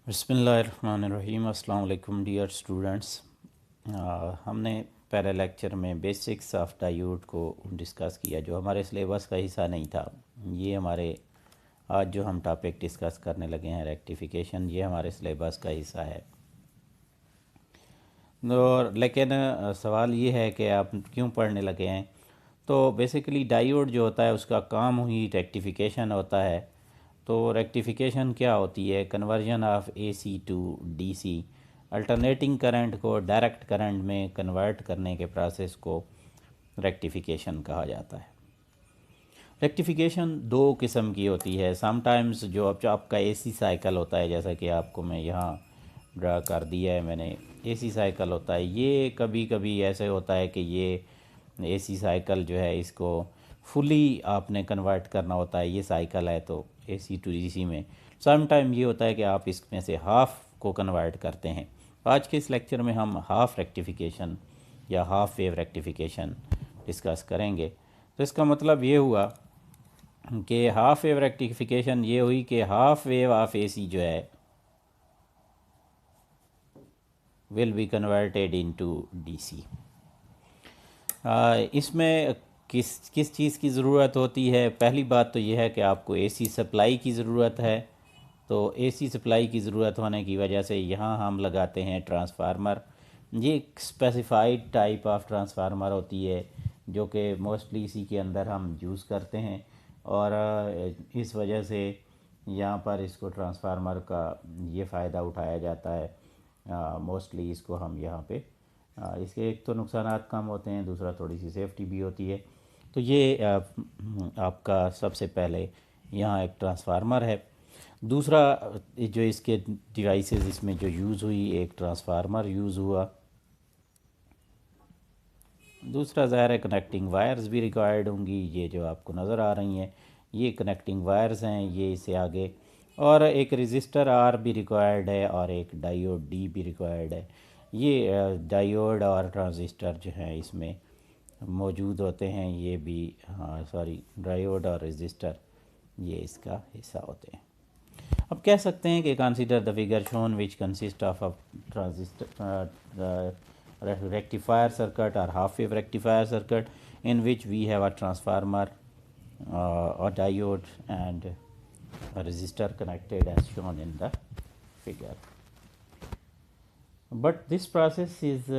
बिस्मिल्लाहिर्रहमानिर्रहीम। अस्सलाम वालेकुम डियर स्टूडेंट्स। हमने पहले लेक्चर में बेसिक्स ऑफ डायोड को डिस्कस किया जो हमारे सिलेबस का हिस्सा नहीं था। ये हमारे आज जो हम टॉपिक डिस्कस करने लगे हैं रेक्टिफिकेशन, ये हमारे सिलेबस का हिस्सा है। और लेकिन सवाल ये है कि आप क्यों पढ़ने लगे हैं। तो बेसिकली डायोड जो होता है उसका काम ही रेक्टिफिकेशन होता है। तो रेक्टिफिकेशन क्या होती है? Conversion of AC to DC, alternating current को डायरेक्ट करंट में कन्वर्ट करने के प्रोसेस को रेक्टिफिकेशन कहा जाता है। रेक्टिफिकेशन दो किस्म की होती है। समटाइम्स जो आपका एसी साइकिल होता है, जैसा कि आपको मैं यहाँ ड्रा कर दिया है मैंने, एसी साइकिल होता है। ये कभी कभी ऐसे होता है कि ये एसी साइकिल जो है इसको फुली आपने कन्वर्ट करना होता है। ये साइकिल है तो एसी टू डीसी में। सम टाइम ये होता है कि आप इसमें से हाफ़ को कन्वर्ट करते हैं। आज के इस लेक्चर में हम हाफ़ रेक्टिफिकेशन या हाफ़ वेव रेक्टिफिकेशन डिस्कस करेंगे। तो इसका मतलब ये हुआ कि हाफ़ वेव रेक्टिफिकेशन ये हुई कि हाफ़ वेव ऑफ एसी जो है will be converted into DC. इसमें किस किस चीज़ की ज़रूरत होती है? पहली बात तो यह है कि आपको एसी सप्लाई की ज़रूरत है। तो एसी सप्लाई की ज़रूरत होने की वजह से यहाँ हम लगाते हैं ट्रांसफार्मर। ये एक स्पेसिफाइड टाइप ऑफ ट्रांसफार्मर होती है जो कि मोस्टली इसी के अंदर हम यूज़ करते हैं। और इस वजह से यहाँ पर इसको ट्रांसफार्मर का ये फ़ायदा उठाया जाता है। मोस्टली इसको हम यहाँ पे इसके एक तो नुकसानात कम होते हैं, दूसरा थोड़ी सी सेफ्टी भी होती है। तो ये आपका सबसे पहले यहाँ एक ट्रांसफार्मर है। दूसरा जो इसके डिवाइसेस इसमें जो यूज़ हुई, एक ट्रांसफार्मर यूज़ हुआ। दूसरा ज़ाहिर है कनेक्टिंग वायर्स भी रिक्वायर्ड होंगी। ये जो आपको नज़र आ रही हैं ये कनेक्टिंग वायर्स हैं, ये इससे आगे। और एक रजिस्टर आर भी रिक्वायर्ड है और एक डायोड डी भी रिक्वायर्ड है। ये डायोड और ट्रांजिस्टर जो हैं इसमें मौजूद होते हैं। ये भी डायोड और रजिस्टर ये इसका हिस्सा होते हैं। अब कह सकते हैं कि consider the figure shown which consist of a transistor rectifier circuit or half wave rectifier circuit in which we have a transformer, a diode and a resistor connected as shown in the figure. But this process is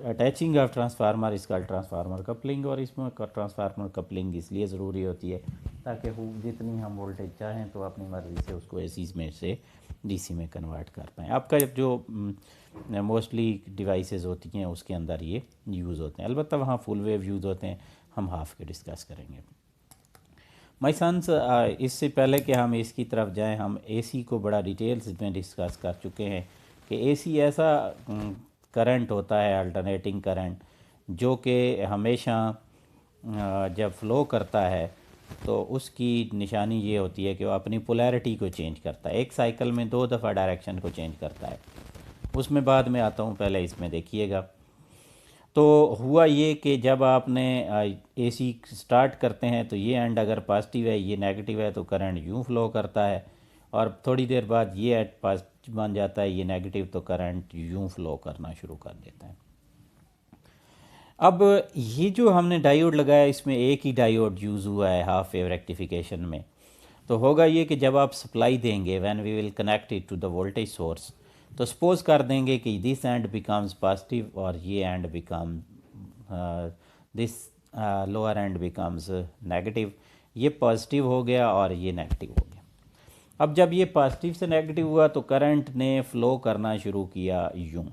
attaching of transformer is called transformer coupling। और इसमें transformer coupling इसलिए ज़रूरी होती है ताकि जितनी हम voltage चाहें तो अपनी मर्ज़ी से उसको एसी में से डीसी में कन्वर्ट कर पाएँ। आपका जो मोस्टली डिवाइसेस होती हैं उसके अंदर ये यूज़ होते हैं। अलबत्ता वहाँ फुल वेव यूज़ होते हैं, हम हाफ़ के डिस्कस करेंगे। माय सन्स, इससे पहले कि हम इसकी तरफ जाएं, हम एसी को बड़ा डिटेल्स में डिस्कस कर चुके हैं कि एसी ऐसा करंट होता है, अल्टरनेटिंग करंट, जो कि हमेशा जब फ़्लो करता है तो उसकी निशानी ये होती है कि वो अपनी पोलैरिटी को चेंज करता है। एक साइकिल में 2 दफ़ा डायरेक्शन को चेंज करता है। उसमें बाद में आता हूँ, पहले इसमें देखिएगा। तो हुआ ये कि जब आपने एसी स्टार्ट करते हैं तो ये एंड अगर पॉजिटिव है, ये नेगेटिव है, तो करंट यूँ फ्लो करता है। और थोड़ी देर बाद ये एट पॉजिटिव बन जाता है, ये नेगेटिव, तो करंट यूँ फ्लो करना शुरू कर देता है। अब ये जो हमने डायोड लगाया इसमें एक ही डायोड यूज़ हुआ है हाफ वेव रेक्टिफिकेशन में। तो होगा ये कि जब आप सप्लाई देंगे, when we will connect it to the voltage source, तो सपोज कर देंगे कि दिस एंड बिकम्स पॉजिटिव और ये end become this lower end becomes negative. ये पॉजिटिव हो गया और ये नेगेटिव हो गया। अब जब ये पॉजिटिव से नेगेटिव हुआ तो करंट ने फ्लो करना शुरू किया यूँ।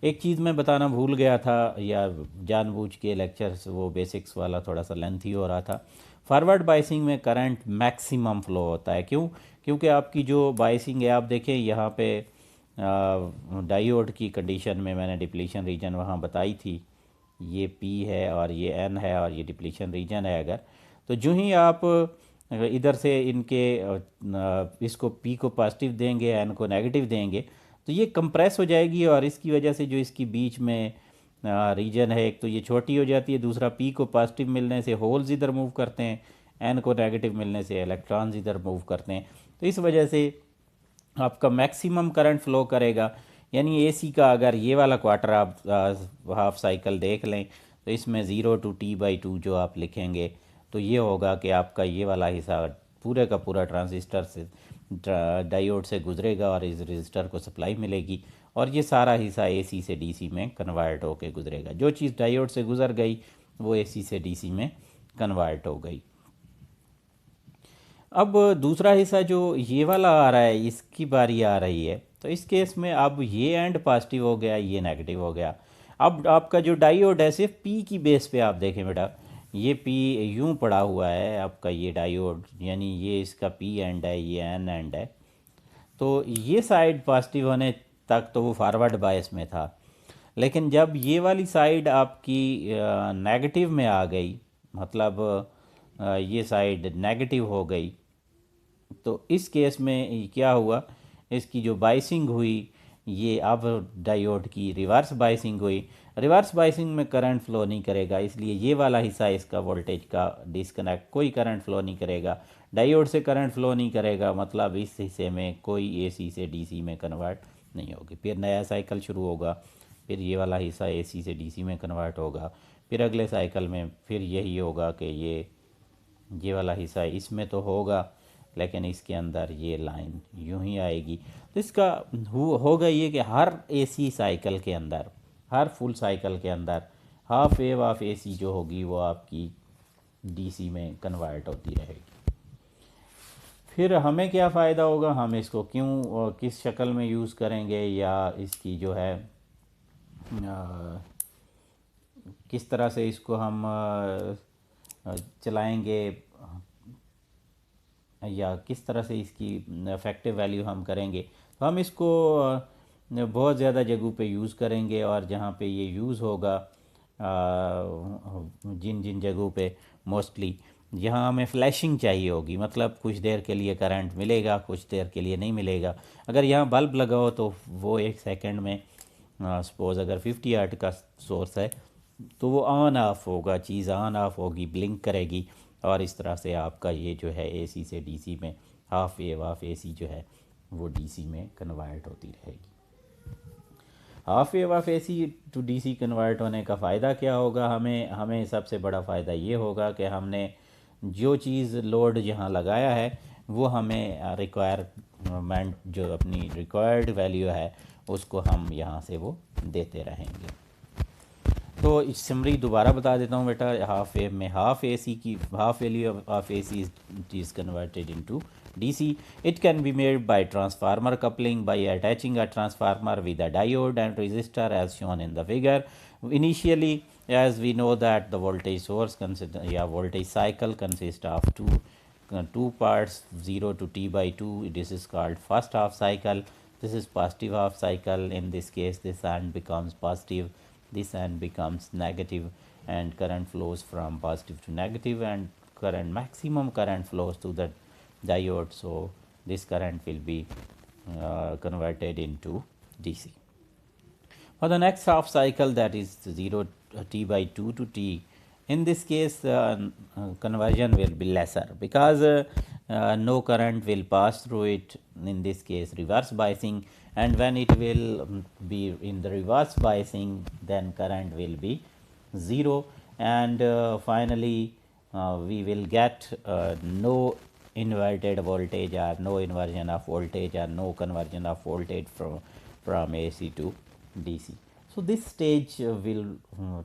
एक चीज़ मैं बताना भूल गया था, या जानबूझ के लेक्चर्स वो बेसिक्स वाला थोड़ा सा लेंथी हो रहा था। फॉरवर्ड बाइसिंग में करंट मैक्सिमम फ्लो होता है। क्यों? क्योंकि आपकी जो बाइसिंग है, आप देखें यहाँ पे डायोड की कंडीशन में मैंने डिप्लीशन रीजन वहाँ बताई थी। ये पी है और ये एन है और ये डिप्लीशन रीजन है। अगर तो जो ही आप इधर से इनके इसको पी को पॉजिटिव देंगे, एन को नेगेटिव देंगे, तो ये कंप्रेस हो जाएगी। और इसकी वजह से जो इसकी बीच में रीजन है, एक तो ये छोटी हो जाती है, दूसरा पी को पॉजिटिव मिलने से होल्स इधर मूव करते हैं, एन को नेगेटिव मिलने से इलेक्ट्रॉन्स इधर मूव करते हैं। तो इस वजह से आपका मैक्सिमम करंट फ्लो करेगा। यानी एसी का अगर ये वाला क्वार्टर आप हाफ साइकिल देख लें तो इसमें 0 to T/2 जो आप लिखेंगे तो ये होगा कि आपका ये वाला हिस्सा पूरे का पूरा ट्रांजिस्टर से डायोड से गुजरेगा और इस रजिस्टर को सप्लाई मिलेगी, और ये सारा हिस्सा एसी से डीसी में कन्वर्ट होकर गुजरेगा। जो चीज़ डायोड से गुजर गई वो एसी से डीसी में कन्वर्ट हो गई। अब दूसरा हिस्सा जो ये वाला आ रहा है इसकी बारी आ रही है, तो इस केस में अब ये एंड पॉजिटिव हो गया, ये नेगेटिव हो गया। अब आपका जो डायोड है सिर्फ पी की बेस पे आप देखें बेटा, ये पी यूं पड़ा हुआ है आपका ये डायोड, यानी ये इसका पी एंड है, ये एन एंड है। तो ये साइड पॉजिटिव होने तक तो वो फॉरवर्ड बायस में था, लेकिन जब ये वाली साइड आपकी नेगेटिव में आ गई, मतलब ये साइड नेगेटिव हो गई, तो इस केस में क्या हुआ, इसकी जो बाइसिंग हुई ये अब डायोड की रिवर्स बाइसिंग हुई। रिवर्स बाइसिंग में करंट फ्लो नहीं करेगा, इसलिए ये वाला हिस्सा इसका वोल्टेज का डिस्कनेक्ट, कोई करंट फ्लो नहीं करेगा, डायोड से करंट फ्लो नहीं करेगा, मतलब इस हिस्से में कोई एसी से डीसी में कन्वर्ट नहीं होगी। फिर नया साइकिल शुरू होगा, फिर ये वाला हिस्सा एसी से डीसी में कन्वर्ट होगा, फिर अगले साइकिल में फिर यही होगा कि ये वाला हिस्सा इसमें तो होगा लेकिन इसके अंदर ये लाइन यूं ही आएगी। तो इसका होगा ये कि हर एसी साइकिल के अंदर, हर फुल साइकिल के अंदर हाफ वेव ऑफ एसी जो होगी वो आपकी डीसी में कन्वर्ट होती रहेगी। फिर हमें क्या फ़ायदा होगा, हम इसको क्यों और किस शक्ल में यूज़ करेंगे, या इसकी जो है किस तरह से इसको हम चलाएंगे, या किस तरह से इसकी इफ़ेक्टिव वैल्यू हम करेंगे। तो हम इसको बहुत ज़्यादा जगहों पे यूज़ करेंगे, और जहाँ पे ये यूज़ होगा जिन जिन जगहों पे मोस्टली यहाँ हमें फ्लैशिंग चाहिए होगी, मतलब कुछ देर के लिए करंट मिलेगा, कुछ देर के लिए नहीं मिलेगा। अगर यहाँ बल्ब लगाओ तो वो 1 सेकंड में, सपोज़ अगर 50 वाट का सोर्स है तो वो ऑन ऑफ होगा, चीज़ ऑन ऑफ होगी, ब्लिंक करेगी, और इस तरह से आपका ये जो है एसी से डीसी में हाफ वेव ऑफ एसी जो है वो डीसी में कन्वर्ट होती रहेगी। Half wave of AC to DC convert होने का फ़ायदा क्या होगा, हमें सबसे बड़ा फ़ायदा ये होगा कि हमने जो चीज़ लोड यहाँ लगाया है वो हमें रिक्वायरमेंट, जो अपनी रिक्वायर्ड वैल्यू है उसको हम यहाँ से वो देते रहेंगे। तो इस समरी दोबारा बता देता हूँ बेटा, हाफ वेव में हाफ एसी की half value of AC is converted into DC. It can be made by transformer coupling by attaching a transformer with a diode and resistor as shown in the figure. Initially, as we know that the voltage source voltage cycle consists of two parts, 0 to T/2. This is called first half cycle. This is positive half cycle. In this case, this end becomes positive, this end becomes negative, and current flows from positive to negative, and maximum current flows to the diode, so this current will be converted into DC. For the next half cycle, that is 0 T/2 to T, in this case conversion will be lesser because no current will pass through it, in this case reverse biasing, and when it will be in the reverse biasing then current will be 0, and finally we will get no inverted voltage, or no inversion of voltage, or no conversion of voltage from AC to DC. So this stage will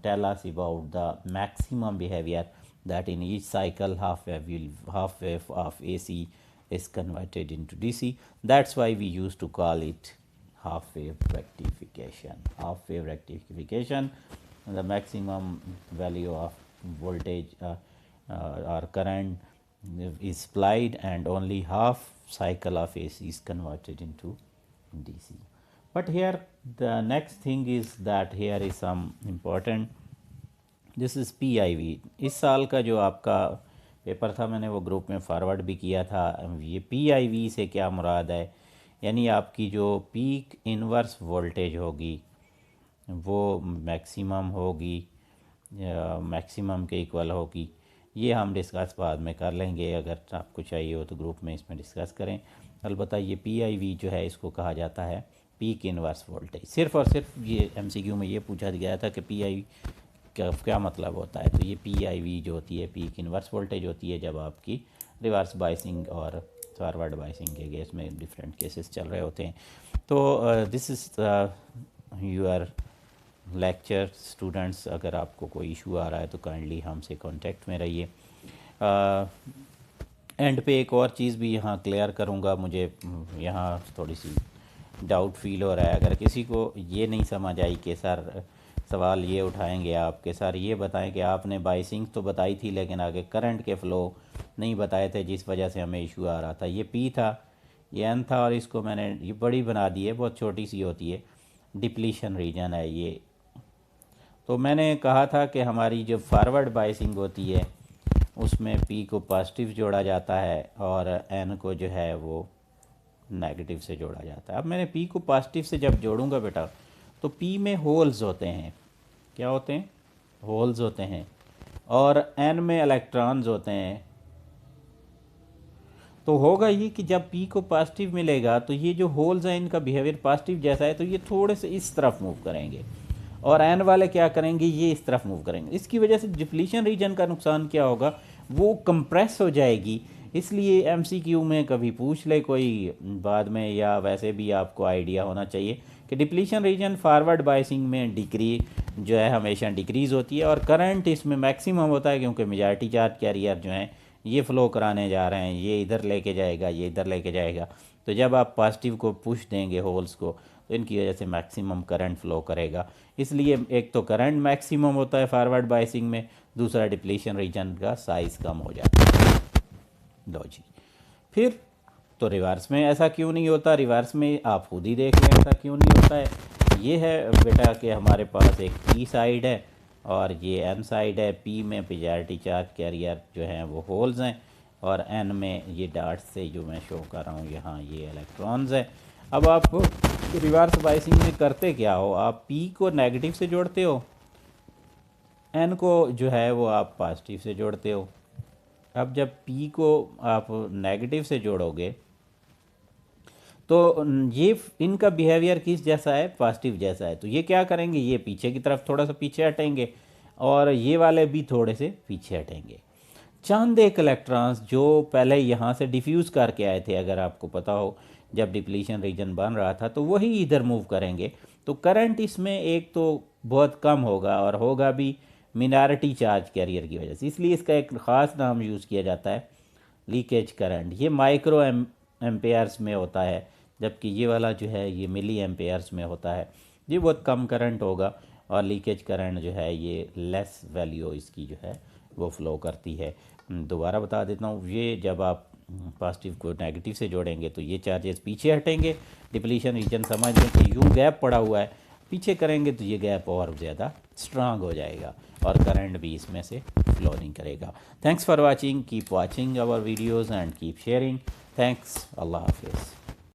tell us about the maximum behavior, that in each cycle half wave of AC is converted into DC. That's why we used to call it half wave rectification. Half wave rectification, the maximum value of voltage or current is supplied, and only half cycle of AC is converted into DC. But here the next thing is that here is some important, this is PIV. इस साल का जो आपका paper था मैंने वो group में forward भी किया था। ये PIV से क्या मुराद है, यानी आपकी जो पीक इनवर्स वोल्टेज होगी वो मैक्सिमम होगी, मैक्सिमम के इक्वल होगी। ये हम डिस्कस बाद में कर लेंगे, अगर आपको चाहिए हो तो ग्रुप में इसमें डिस्कस करें। अलबत्ता ये PIV जो है इसको कहा जाता है पीक इनवर्स वोल्टेज। सिर्फ और सिर्फ ये MCQ में ये पूछा गया था कि PIV क्या मतलब होता है। तो ये PIV जो होती है पीक इनवर्स वोल्टेज होती है जब आपकी रिवर्स बाइसिंग और फॉरवर्ड बाइसिंग के केस में डिफरेंट केसेस चल रहे होते हैं। तो this is your lecture students. अगर आपको कोई इशू आ रहा है तो काइंडली हमसे कांटेक्ट में रहिए। एंड पे एक और चीज़ भी यहाँ क्लियर करूँगा, मुझे यहाँ थोड़ी सी डाउट फील हो रहा है। अगर किसी को ये नहीं समझ आई कि सर सवाल ये उठाएंगे आप कि सर ये बताएं कि आपने बाइसिंग तो बताई थी लेकिन आगे करंट के फ़्लो नहीं बताए थे जिस वजह से हमें इशू आ रहा था। ये P था, ये N था और इसको मैंने ये बड़ी बना दी है, बहुत छोटी सी होती है, डिप्लीशन रीजन है ये। तो मैंने कहा था कि हमारी जो फॉरवर्ड बाइसिंग होती है उसमें P को पॉजिटिव जोड़ा जाता है और N को जो है वो नेगेटिव से जोड़ा जाता है। अब मैंने P को पॉजिटिव से जब जोड़ूंगा बेटा तो P में होल्स होते हैं। क्या होते हैं? होल्स होते हैं। और N में इलेक्ट्रॉन्स होते हैं। तो होगा ये कि जब P को पॉजिटिव मिलेगा तो ये जो होल्स हैं इनका बिहेवियर पॉजिटिव जैसा है, तो ये थोड़े से इस तरफ मूव करेंगे और N वाले क्या करेंगे, ये इस तरफ मूव करेंगे। इसकी वजह से डिप्लीशन रीजन का नुकसान क्या होगा, वो कंप्रेस हो जाएगी। इसलिए MCQ में कभी पूछ ले कोई बाद में, या वैसे भी आपको आइडिया होना चाहिए कि डिप्लीशन रीजन फॉरवर्ड बाइसिंग में जो है हमेशा डिक्रीज़ होती है और करंट इसमें मैक्सिमम होता है, क्योंकि मेजॉरिटी चार्ज कैरियर जो हैं ये फ़्लो कराने जा रहे हैं, ये इधर लेके जाएगा, ये इधर लेके जाएगा। तो जब आप पॉजिटिव को पुश देंगे होल्स को तो इनकी वजह से मैक्सिमम करंट फ़्लो करेगा। इसलिए एक तो करंट मैक्सिमम होता है फॉरवर्ड बाइसिंग में, दूसरा डिप्लीशन रीजन का साइज़ कम हो जाता है। लो जी, फिर तो रिवर्स में ऐसा क्यों नहीं होता? रिवर्स में आप खुद ही देख लें ऐसा क्यों नहीं होता है। ये है बेटा कि हमारे पास एक P साइड है और ये N साइड है। P में मेजॉरिटी चार्ज कैरियर जो हैं वो होल्स हैं और N में ये डार्ट से जो मैं शो कर रहा हूँ यहाँ ये इलेक्ट्रॉन्स है। अब आप रिवर्स बाइसिंग में करते क्या हो, आप P को नेगेटिव से जोड़ते हो, N को जो है वो आप पॉजिटिव से जोड़ते हो। अब जब P को आप नेगेटिव से जोड़ोगे तो ये इनका बिहेवियर किस जैसा है, पॉजिटिव जैसा है। तो ये क्या करेंगे, ये पीछे की तरफ थोड़ा सा पीछे हटेंगे और ये वाले भी थोड़े से पीछे हटेंगे। चंद एक इलेक्ट्रॉन्स जो पहले यहाँ से डिफ्यूज़ करके आए थे, अगर आपको पता हो जब डिप्लीशन रीजन बन रहा था, तो वही इधर मूव करेंगे। तो करंट इसमें एक तो बहुत कम होगा और होगा भी मिनॉरिटी चार्ज कैरियर की वजह से। इसलिए इसका एक ख़ास नाम यूज़ किया जाता है लीकेज करंट। ये माइक्रो एम्पेयर्स में होता है, जबकि ये वाला जो है ये मिली एम्पेयर्स में होता है। ये बहुत कम करंट होगा और लीकेज करंट जो है ये लेस वैल्यू इसकी जो है वो फ़्लो करती है। दोबारा बता देता हूँ, ये जब आप पॉजिटिव को नेगेटिव से जोड़ेंगे तो ये चार्जेस पीछे हटेंगे। डिप्लीशन रीजन समझ लें कि यूँ गैप पड़ा हुआ है, पीछे करेंगे तो ये गैप और ज़्यादा स्ट्रांग हो जाएगा और करंट भी इसमें से फ्लो नहीं करेगा। Thanks for watching, keep watching our videos and keep sharing. Thanks, अल्लाह हाफिज़।